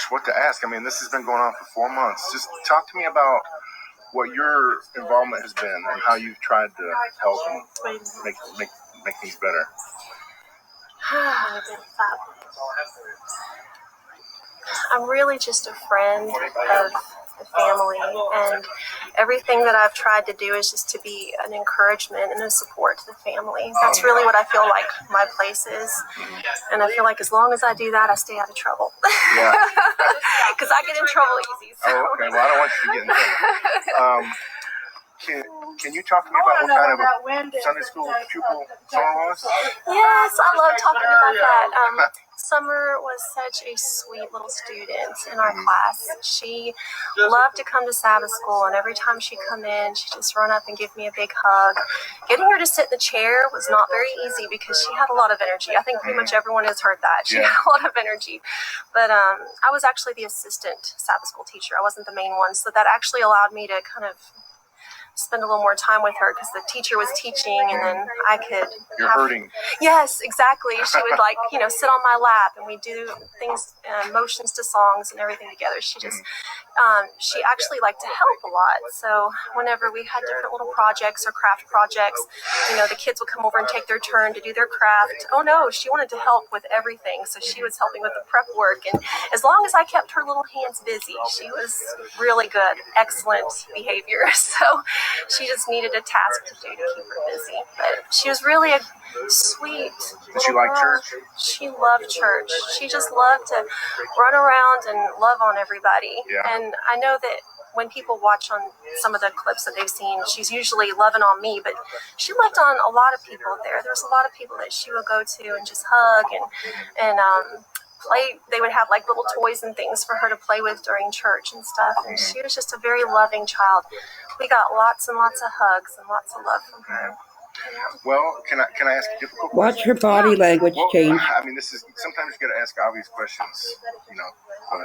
gosh, what to ask. I mean, this has been going on for 4 months. Just talk to me about what your involvement has been and how you've tried to help and make things better. I'm really just a friend of the family, and everything that I've tried to do is just to be an encouragement and a support to the family. That's really what I feel like my place is, and I feel like as long as I do that, I stay out of trouble. Yeah. Because I get in trouble easy. So. Oh, okay. Well, I don't want you to get in trouble. Can you talk to me about what kind of a Sunday school pupil Summer was? Yes, I love talking about that. Summer was such a sweet little student in our class. She loved to come to Sabbath school, and every time she'd come in, she'd just run up and give me a big hug. Getting her to sit in the chair was not very easy because she had a lot of energy. I think pretty much everyone has heard that. She had a lot of energy. But I was actually the assistant Sabbath school teacher. I wasn't the main one, so that actually allowed me to kind of spend a little more time with her because the teacher was teaching, and then I could. You're hurting. Yes, exactly. She would sit on my lap, and we'd do things, motions to songs and everything together. She just, she actually liked to help a lot. So whenever we had different little projects or craft projects, the kids would come over and take their turn to do their craft. Oh no, she wanted to help with everything. So she was helping with the prep work, and as long as I kept her little hands busy, she was really good, excellent behavior. So she just needed a task to do to keep her busy. But she was really a sweet. Did she like church? She loved church. She just loved to run around and love on everybody. Yeah. And I know that when people watch on some of the clips that they've seen, she's usually loving on me, but she loved on a lot of people there. There's a lot of people that she would go to and just hug and play. They would have like little toys and things for her to play with during church and stuff. And she was just a very loving child. We got lots and lots of hugs and lots of love from her. Well, can I ask a difficult question? Watch her body language change. I mean, this is sometimes you got to ask obvious questions, but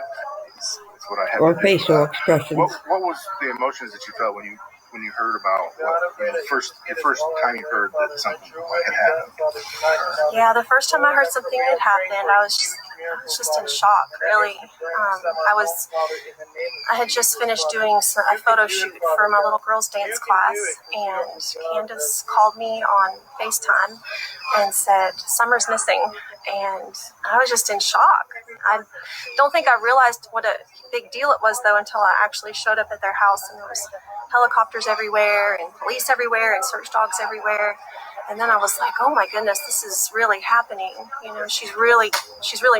it's what I have. Or facial expressions. What was the emotions that you felt when you heard about the first time you heard that something had happened? Yeah, the first time I heard something had happened, I was just in shock, really. I had just finished doing a photo shoot for my little girls' dance class, and Candace called me on FaceTime and said, "Summer's missing," and I was just in shock. I don't think I realized what a big deal it was, though, until I actually showed up at their house, and there was helicopters everywhere and police everywhere and search dogs everywhere. And then I was like, oh my goodness, this is really happening. She's really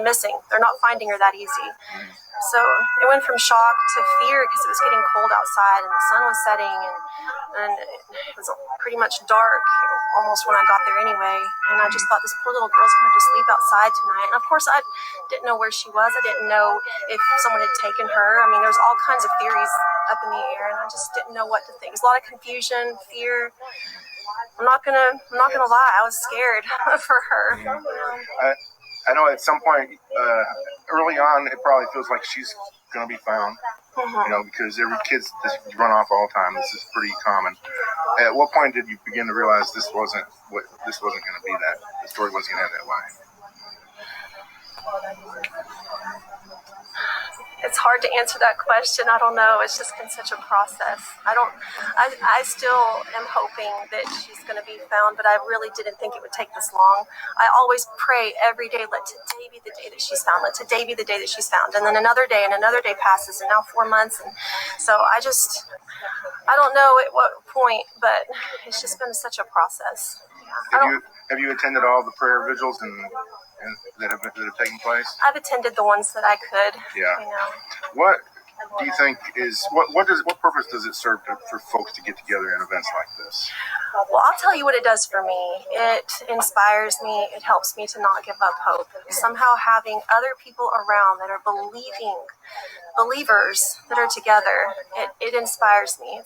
missing. They're not finding her that easy. So it went from shock to fear because it was getting cold outside and the sun was setting, and it was pretty much dark almost when I got there anyway. And I just thought, this poor little girl's going to have to sleep outside tonight. And of course, I didn't know where she was. I didn't know if someone had taken her. I mean, there's all kinds of theories up in the air, and I just didn't know what to think. There's a lot of confusion, fear. I'm not gonna lie. I was scared for her. I know at some point early on, it probably feels like she's gonna be found. Because every kid's run off all the time. This is pretty common. At what point did you begin to realize this wasn't going to be that? The story wasn't going to end that way. It's hard to answer that question. I don't know. It's just been such a process. I still am hoping that she's going to be found, but I really didn't think it would take this long. I always pray every day, let today be the day that she's found. Let today be the day that she's found. And then another day passes, and now 4 months. And so I don't know at what point, but it's just been such a process. Have you attended all the prayer vigils and that have taken place? I've attended the ones that I could. Yeah. What do you think is what purpose does it serve for folks to get together in events like this? Well, I'll tell you what it does for me. It inspires me. It helps me to not give up hope. Somehow having other people around that are believers that are together, it inspires me.